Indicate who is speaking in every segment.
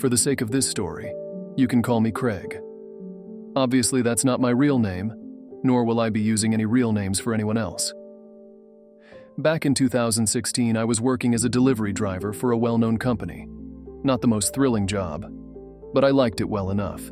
Speaker 1: For the sake of this story, you can call me Craig. Obviously, that's not my real name, nor will I be using any real names for anyone else. Back in 2016, I was working as a delivery driver for a well-known company. Not the most thrilling job, but I liked it well enough.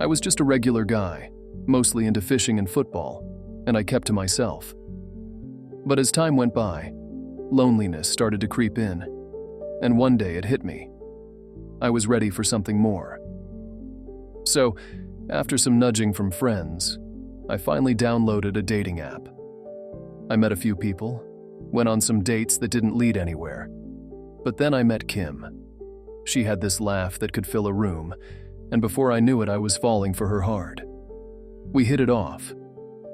Speaker 1: I was just a regular guy, mostly into fishing and football, and I kept to myself. But as time went by, loneliness started to creep in, and one day it hit me. I was ready for something more. So, after some nudging from friends, I finally downloaded a dating app. I met a few people, went on some dates that didn't lead anywhere. But then I met Kim. She had this laugh that could fill a room, and before I knew it, I was falling for her hard. We hit it off,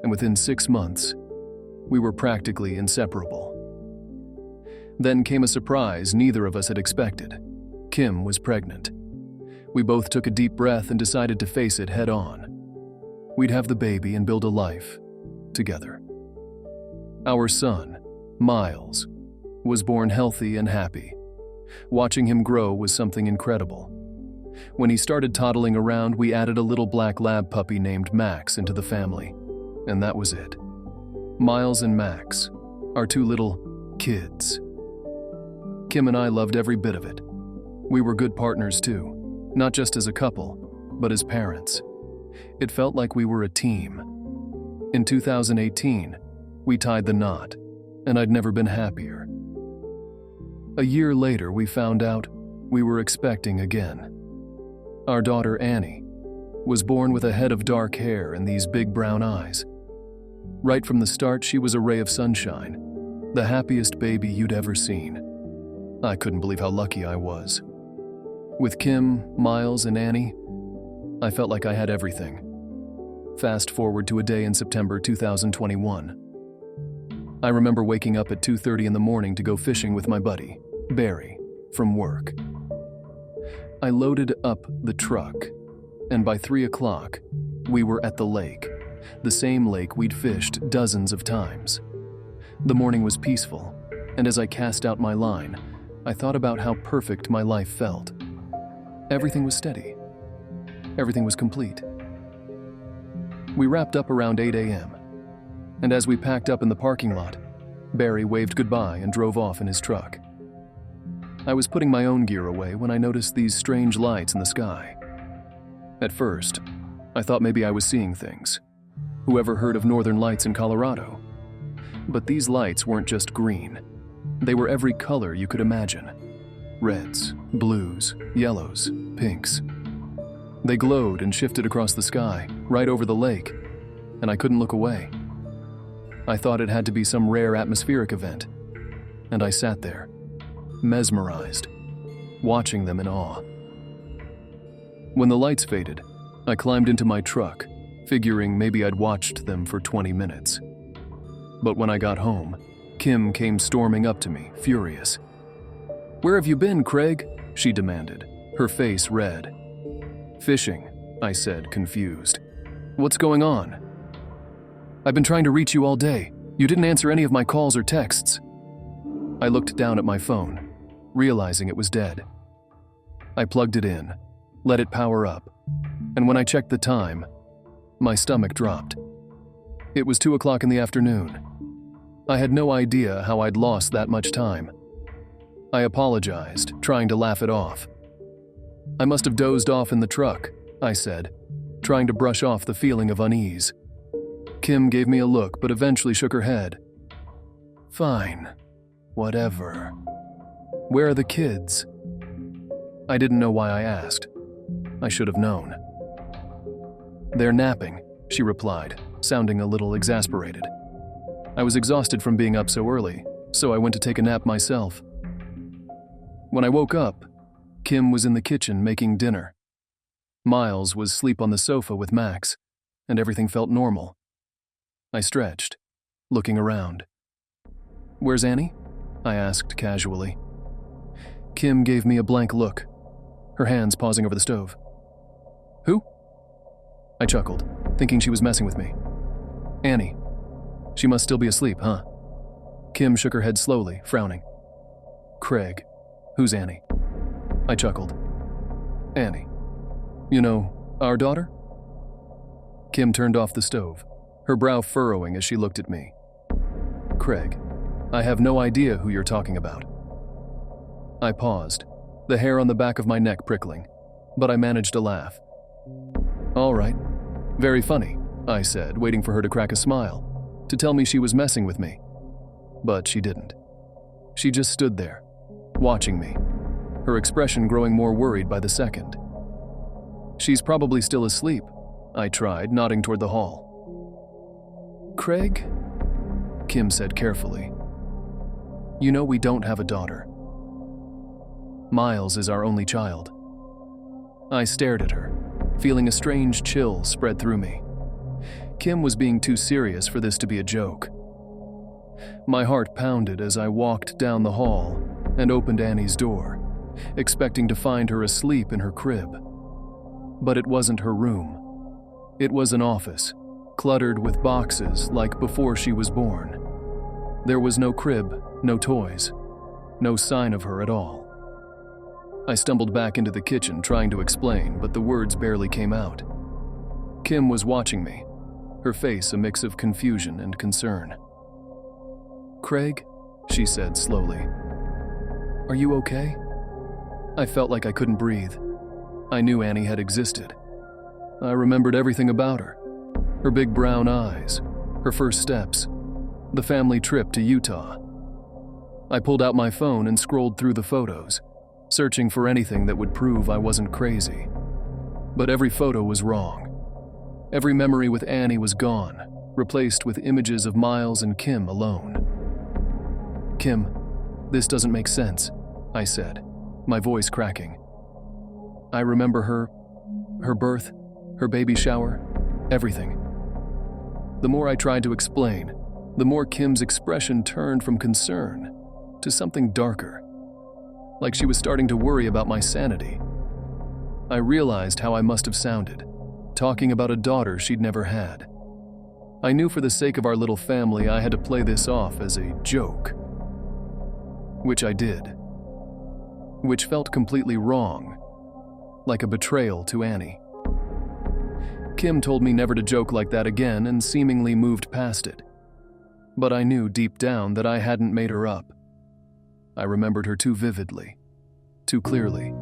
Speaker 1: and within 6 months, we were practically inseparable. Then came a surprise neither of us had expected. Kim was pregnant. We both took a deep breath and decided to face it head on. We'd have the baby and build a life together. Our son, Miles, was born healthy and happy. Watching him grow was something incredible. When he started toddling around, we added a little black lab puppy named Max into the family, and that was it. Miles and Max, our two little kids. Kim and I loved every bit of it. We were good partners too, not just as a couple, but as parents. It felt like we were a team. In 2018, we tied the knot, and I'd never been happier. A year later, we found out we were expecting again. Our daughter, Annie, was born with a head of dark hair and these big brown eyes. Right from the start, she was a ray of sunshine, the happiest baby you'd ever seen. I couldn't believe how lucky I was. With Kim, Miles, and Annie, I felt like I had everything. Fast forward to a day in September 2021. I remember waking up at 2:30 in the morning to go fishing with my buddy, Barry, from work. I loaded up the truck, and by 3 o'clock, we were at the lake, the same lake we'd fished dozens of times. The morning was peaceful, and as I cast out my line, I thought about how perfect my life felt. Everything was steady. Everything was complete. We wrapped up around 8 a.m., and as we packed up in the parking lot, Barry waved goodbye and drove off in his truck. I was putting my own gear away when I noticed these strange lights in the sky. At first, I thought maybe I was seeing things. Whoever heard of northern lights in Colorado? But these lights weren't just green. They were every color you could imagine. Reds, blues, yellows, pinks. They glowed and shifted across the sky, right over the lake, and I couldn't look away. I thought it had to be some rare atmospheric event, and I sat there, mesmerized, watching them in awe. When the lights faded, I climbed into my truck, figuring maybe I'd watched them for 20 minutes. But when I got home, Kim came storming up to me, furious. "Where have you been, Craig?" she demanded, her face red. "Fishing," I said, confused. "What's going on?" "I've been trying to reach you all day. You didn't answer any of my calls or texts." I looked down at my phone, realizing it was dead. I plugged it in, let it power up, and when I checked the time, my stomach dropped. It was 2 o'clock in the afternoon. I had no idea how I'd lost that much time. I apologized, trying to laugh it off. "I must have dozed off in the truck," I said, trying to brush off the feeling of unease. Kim gave me a look, but eventually shook her head. "Fine, whatever. Where are the kids?" I didn't know why I asked. I should have known. "They're napping," she replied, sounding a little exasperated. I was exhausted from being up so early, so I went to take a nap myself. When I woke up, Kim was in the kitchen making dinner. Miles was asleep on the sofa with Max, and everything felt normal. I stretched, looking around. "Where's Annie?" I asked casually. Kim gave me a blank look, her hands pausing over the stove. "Who?" I chuckled, thinking she was messing with me. "Annie. She must still be asleep, huh?" Kim shook her head slowly, frowning. "Craig, who's Annie?" I chuckled. Annie. You know, our daughter? Kim turned off the stove, her brow furrowing as she looked at me. Craig, I have no idea who you're talking about. I paused, the hair on the back of my neck prickling, but I managed to laugh. All right, very funny, I said, waiting for her to crack a smile, to tell me she was messing with me. But she didn't. She just stood there, watching me, her expression growing more worried by the second. She's probably still asleep, I tried, nodding toward the hall. Craig, Kim said carefully, you know we don't have a daughter. Miles is our only child. I stared at her, feeling a strange chill spread through me. Kim was being too serious for this to be a joke. My heart pounded as I walked down the hall and opened Annie's door, expecting to find her asleep in her crib. But it wasn't her room. It was an office, cluttered with boxes like before she was born. There was no crib, no toys, no sign of her at all. I stumbled back into the kitchen trying to explain, but the words barely came out. Kim was watching me, her face a mix of confusion and concern. Craig, she said slowly, are you okay? I felt like I couldn't breathe. I knew Annie had existed. I remembered everything about her. Her big brown eyes, her first steps, the family trip to Utah. I pulled out my phone and scrolled through the photos, searching for anything that would prove I wasn't crazy. But every photo was wrong. Every memory with Annie was gone, replaced with images of Miles and Kim alone. Kim, this doesn't make sense, I said, my voice cracking. I remember her birth, her baby shower, everything. The more I tried to explain, the more Kim's expression turned from concern to something darker, like she was starting to worry about my sanity. I realized how I must have sounded, talking about a daughter she'd never had. I knew for the sake of our little family I had to play this off as a joke. Which I did. Which felt completely wrong, like a betrayal to Annie. Kim told me never to joke like that again and seemingly moved past it. But I knew deep down that I hadn't made her up. I remembered her too vividly, too clearly.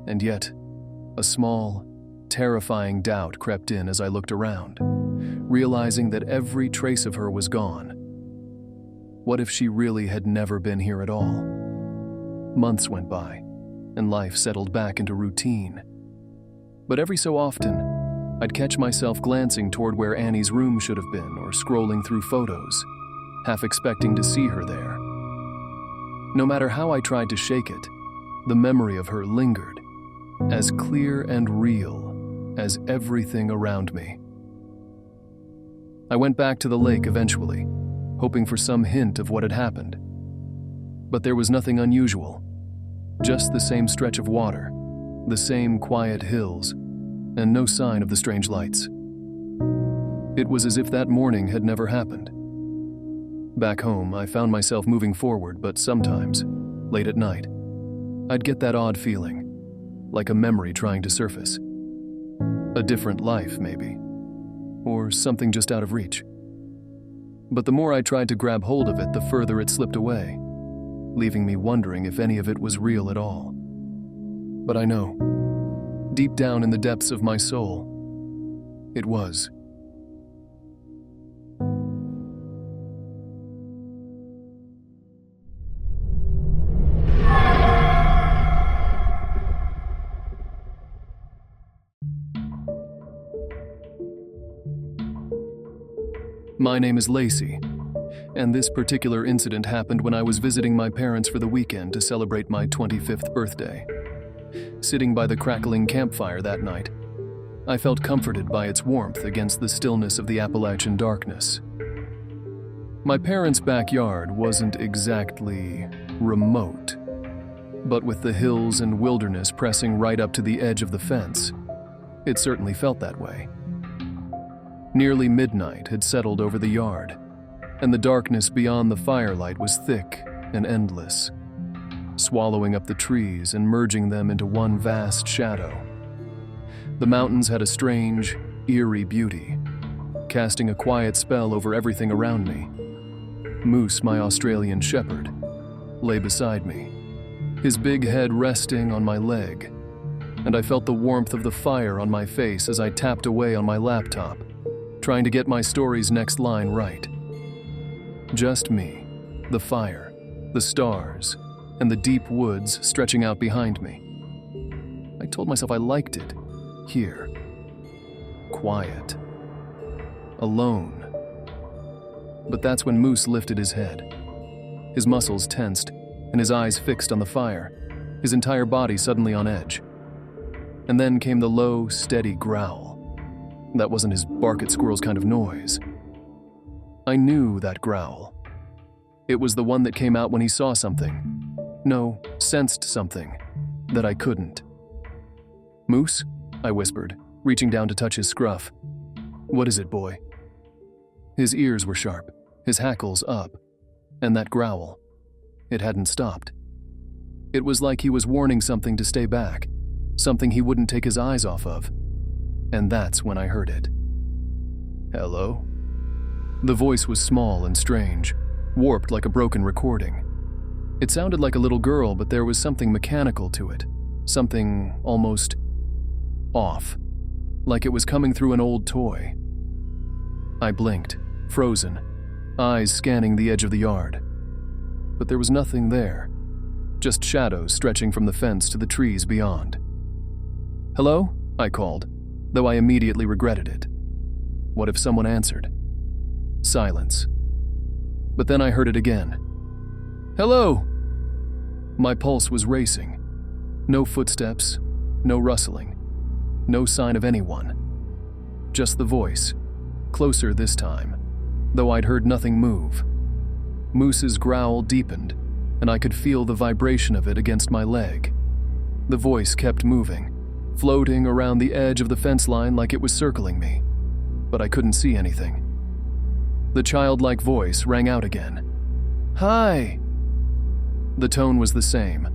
Speaker 1: And yet, a small, terrifying doubt crept in as I looked around, realizing that every trace of her was gone. What if she really had never been here at all? Months went by, and life settled back into routine. But every so often, I'd catch myself glancing toward where Annie's room should have been or scrolling through photos, half expecting to see her there. No matter how I tried to shake it, the memory of her lingered, as clear and real as everything around me. I went back to the lake eventually, hoping for some hint of what had happened. But there was nothing unusual, just the same stretch of water, the same quiet hills, and no sign of the strange lights. It was as if that morning had never happened. Back home, I found myself moving forward, but sometimes, late at night, I'd get that odd feeling, like a memory trying to surface. A different life, maybe, or something just out of reach. But the more I tried to grab hold of it, the further it slipped away, leaving me wondering if any of it was real at all. But I know, deep down in the depths of my soul, it was. My name is Lacey, and this particular incident happened when I was visiting my parents for the weekend to celebrate my 25th birthday. Sitting by the crackling campfire that night, I felt comforted by its warmth against the stillness of the Appalachian darkness. My parents' backyard wasn't exactly remote, but with the hills and wilderness pressing right up to the edge of the fence, it certainly felt that way. Nearly midnight had settled over the yard, and the darkness beyond the firelight was thick and endless. swallowing up the trees and merging them into one vast shadow. The mountains had a strange, eerie beauty, casting a quiet spell over everything around me. Moose, my Australian shepherd, lay beside me, his big head resting on my leg, and I felt the warmth of the fire on my face as I tapped away on my laptop, trying to get my story's next line right. Just me, the fire, the stars, and the deep woods stretching out behind me. I told myself I liked it, here. Quiet. Alone. But that's when Moose lifted his head. His muscles tensed, and his eyes fixed on the fire, his entire body suddenly on edge. And then came the low, steady growl. That wasn't his bark at squirrels kind of noise. I knew that growl. It was the one that came out when he saw something. No, sensed something that I couldn't. "Moose?" I whispered, reaching down to touch his scruff. "What is it, boy?" His ears were sharp, his hackles up, and that growl. It hadn't stopped. It was like he was warning something to stay back, something he wouldn't take his eyes off of. And that's when I heard it. "Hello?" The voice was small and strange, warped like a broken recording. It sounded like a little girl, but there was something mechanical to it, something almost off, like it was coming through an old toy. I blinked, frozen, eyes scanning the edge of the yard. But there was nothing there, just shadows stretching from the fence to the trees beyond. "Hello?" I called, though I immediately regretted it. What if someone answered? Silence. But then I heard it again. "Hello!" My pulse was racing. No footsteps, no rustling, no sign of anyone. Just the voice, closer this time, though I'd heard nothing move. Moose's growl deepened, and I could feel the vibration of it against my leg. The voice kept moving, floating around the edge of the fence line like it was circling me, but I couldn't see anything. The childlike voice rang out again. "Hi!" The tone was the same,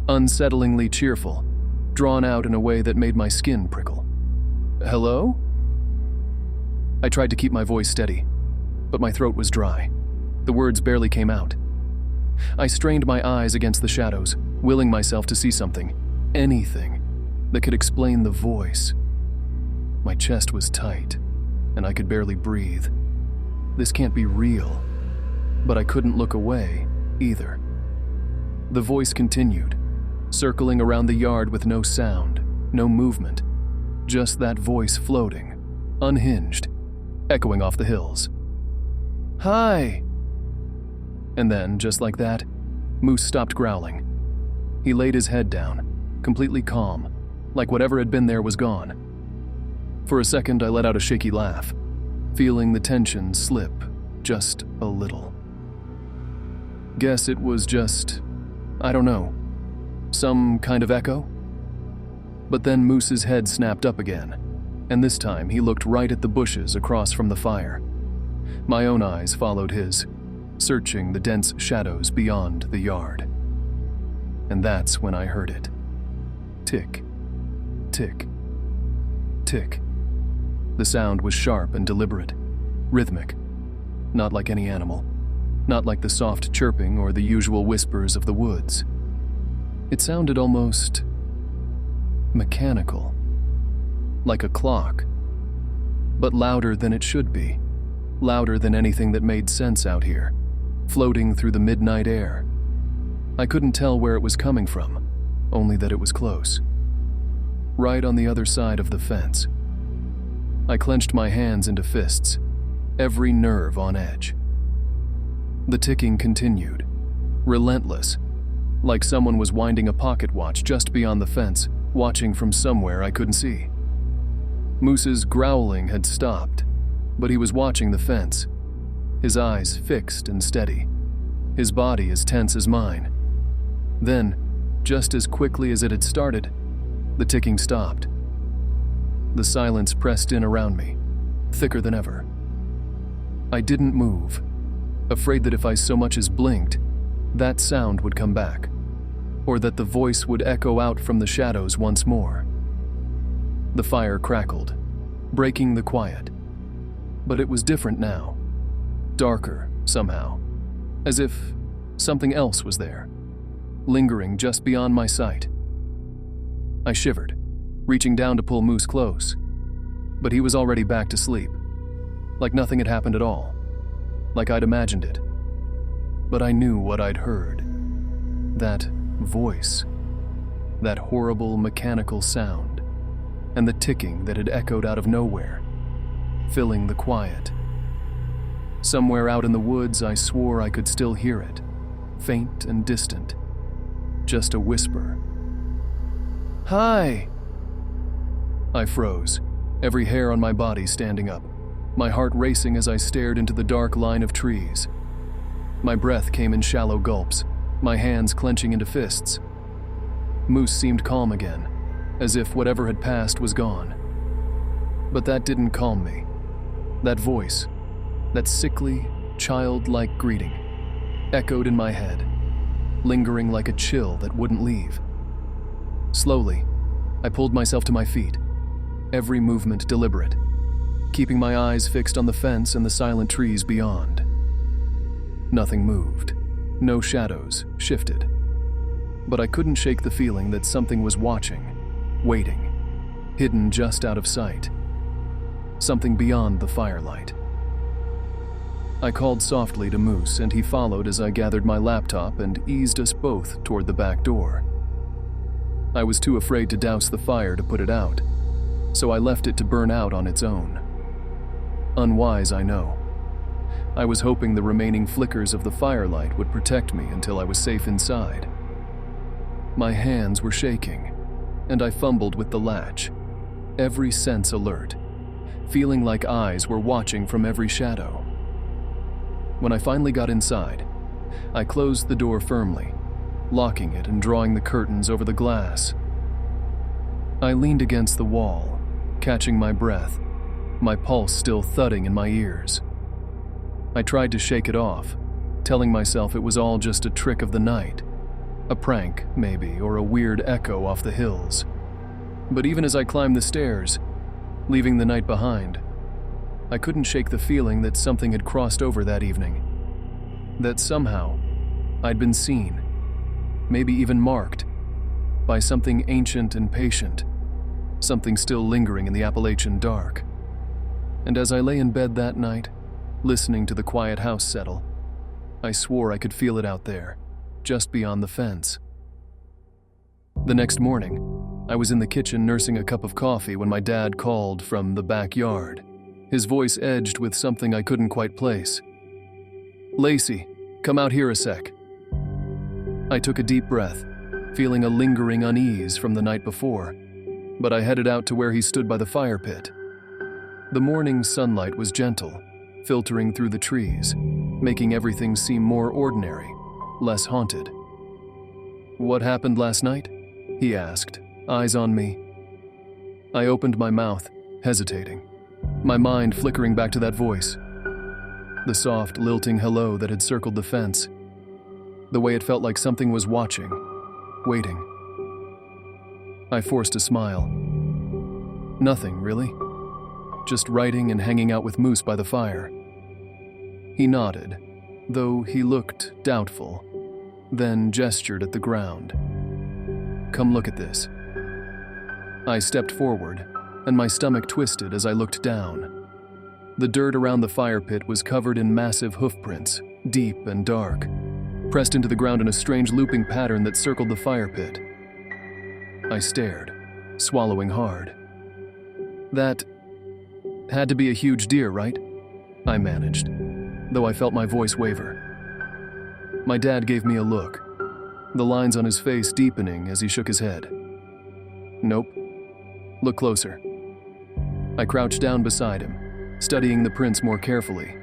Speaker 1: unsettlingly cheerful, drawn out in a way that made my skin prickle. "Hello?" I tried to keep my voice steady, but my throat was dry. The words barely came out. I strained my eyes against the shadows, willing myself to see something, anything, that could explain the voice. My chest was tight, and I could barely breathe. This can't be real, but I couldn't look away either. The voice continued, circling around the yard with no sound, no movement, just that voice floating, unhinged, echoing off the hills. "Hi!" And then, just like that, Moose stopped growling. He laid his head down, completely calm, like whatever had been there was gone. For a second, I let out a shaky laugh, feeling the tension slip just a little. Guess it was just, I don't know, some kind of echo? But then Moose's head snapped up again, and this time he looked right at the bushes across from the fire. My own eyes followed his, searching the dense shadows beyond the yard. And that's when I heard it. Tick, tick, tick. The sound was sharp and deliberate, rhythmic, not like any animal, not like the soft chirping or the usual whispers of the woods. It sounded almost mechanical, like a clock, but louder than it should be, louder than anything that made sense out here, floating through the midnight air. I couldn't tell where it was coming from, only that it was close. Right on the other side of the fence. I clenched my hands into fists, every nerve on edge. The ticking continued, relentless, like someone was winding a pocket watch just beyond the fence, watching from somewhere I couldn't see. Moose's growling had stopped, but he was watching the fence, his eyes fixed and steady, his body as tense as mine. Then, just as quickly as it had started, the ticking stopped. The silence pressed in around me, thicker than ever. I didn't move, afraid that if I so much as blinked, that sound would come back. or that the voice would echo out from the shadows once more. The fire crackled, breaking the quiet. But it was different now. Darker, somehow. As if something else was there, lingering just beyond my sight. I shivered, reaching down to pull Moose close. But he was already back to sleep. Like nothing had happened at all. Like I'd imagined it. But I knew what I'd heard. That voice. That horrible mechanical sound. And the ticking that had echoed out of nowhere, filling the quiet. Somewhere out in the woods, I swore I could still hear it, faint and distant. Just a whisper. "Hi!" I froze, every hair on my body standing up, my heart racing as I stared into the dark line of trees. My breath came in shallow gulps, my hands clenching into fists. Moose seemed calm again, as if whatever had passed was gone. But that didn't calm me. That voice, that sickly, childlike greeting, echoed in my head, lingering like a chill that wouldn't leave. Slowly, I pulled myself to my feet, every movement deliberate, keeping my eyes fixed on the fence and the silent trees beyond. Nothing moved, no shadows shifted. But I couldn't shake the feeling that something was watching, waiting, hidden just out of sight. Something beyond the firelight. I called softly to Moose, and he followed as I gathered my laptop and eased us both toward the back door. I was too afraid to douse the fire to put it out, so I left it to burn out on its own. Unwise, I know. I was hoping the remaining flickers of the firelight would protect me until I was safe inside. My hands were shaking, and I fumbled with the latch, every sense alert, feeling like eyes were watching from every shadow. When I finally got inside, I closed the door firmly, locking it and drawing the curtains over the glass. I leaned against the wall, catching my breath, my pulse still thudding in my ears. I tried to shake it off, telling myself it was all just a trick of the night, a prank, maybe, or a weird echo off the hills. But even as I climbed the stairs, leaving the night behind, I couldn't shake the feeling that something had crossed over that evening. That somehow, I'd been seen, maybe even marked, by something ancient and patient, something still lingering in the Appalachian dark. And as I lay in bed that night, listening to the quiet house settle, I swore I could feel it out there, just beyond the fence. The next morning, I was in the kitchen nursing a cup of coffee when my dad called from the backyard, his voice edged with something I couldn't quite place. "Lacey, come out here a sec." I took a deep breath, feeling a lingering unease from the night before, but I headed out to where he stood by the fire pit. The morning sunlight was gentle, filtering through the trees, making everything seem more ordinary, less haunted. "What happened last night?" he asked, eyes on me. I opened my mouth, hesitating, my mind flickering back to that voice. The soft, lilting hello that had circled the fence. The way it felt like something was watching, waiting. I forced a smile. Nothing, really. Just writing and hanging out with Moose by the fire. He nodded, though he looked doubtful, then gestured at the ground. "Come look at this." I stepped forward, and my stomach twisted as I looked down. The dirt around the fire pit was covered in massive hoofprints, deep and dark, pressed into the ground in a strange looping pattern that circled the fire pit. I stared, swallowing hard. "That had to be a huge deer, right?" I managed, though I felt my voice waver. My dad gave me a look, the lines on his face deepening as he shook his head. "Nope. Look closer." I crouched down beside him, studying the prints more carefully.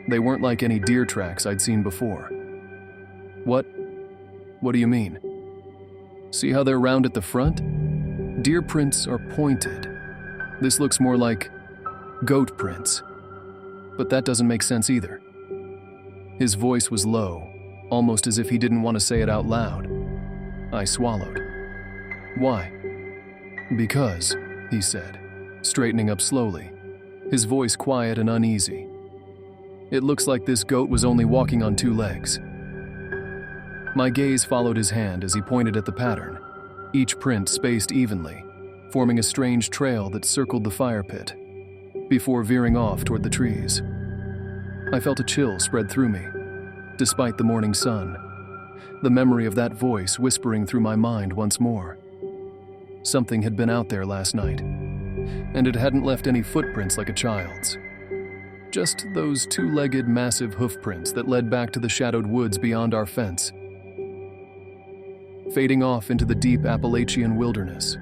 Speaker 1: They weren't like any deer tracks I'd seen before. What do you mean?" "See how they're round at the front? Deer prints are pointed. This looks more like goat prints. But that doesn't make sense either." His voice was low, almost as if he didn't want to say it out loud. I swallowed. Why? Because, he said, straightening up slowly, his voice quiet and uneasy. It looks like this goat was only walking on 2 legs. My gaze followed his hand as he pointed at the pattern, each print spaced evenly, forming a strange trail that circled the fire pit, before veering off toward the trees. I felt a chill spread through me, despite the morning sun, the memory of that voice whispering through my mind once more. Something had been out there last night, and it hadn't left any footprints like a child's. Just those 2-legged massive hoofprints that led back to the shadowed woods beyond our fence. Fading off into the deep Appalachian wilderness,